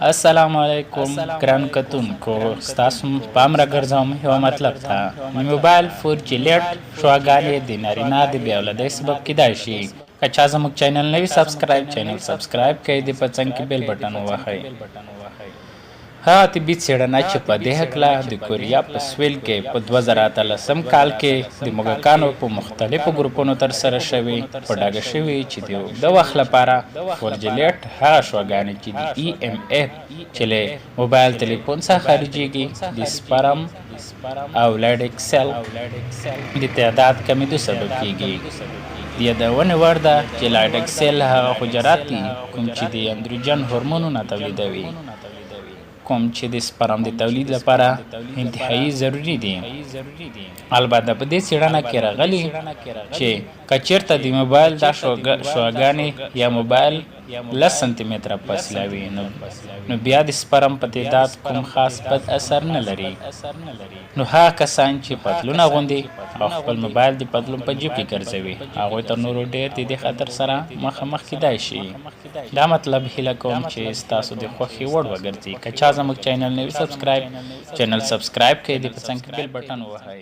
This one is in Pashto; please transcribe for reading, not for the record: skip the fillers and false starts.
السلام علیکم ګران کتونکو، ستاسو پام راګرځوم یو مطلب ته. موبایل 4G لیټ شوګانې د نارینه د بې اولادۍ سبب کیدای شي. که چا زموږ چینل نه وي چینل سبسکرایب کړئ، د په څنګ کې بیل بټن ووهئ. هغه طبي څېړنه چې په دې هکله د کوریا په سویل کې په 2013 کال کې د موږکانو په مختلفو ګروپونو ترسره شوې، په ډاګه شوي چې د اوږده وخت لپاره 4G لیټ هغه شوګانې چې د EMF چې له موبایل تلیفون څخه خارجېږي د سپرم او لیډک سیل د تعداد کمیدو سبب کیږي. د یادونې وړ ده چې لیډک سیل هغه حجرات دي کوم چې د اندروجن هورمونونه تولیدوي، کوم چې د سپرم د تولید لپاره انتهایی ضروری دي. البته په دې څېړنه کې راغلي چې که چېرته د موبایل دا شوګانې یا موبایل 10 سانتي متره فاصله وي نو بیا د سپرم په تعداد کوم خاص بد اثر نه لري. نو هغه کسان چې پتلون اغوندي او خپل موبایل د پتلون په جیب کې ګرځوي، هغوی تر نورو ډېر د دې خطر سره مخامخ کیدای شي. دا مطلب هیله کوم چې ستاسو د خوښې وړ وګرځي. که چا زموږ چینل نه وي چینل سبسکرایب کړئ، د په څنګ کې بیل بټن ووهئ.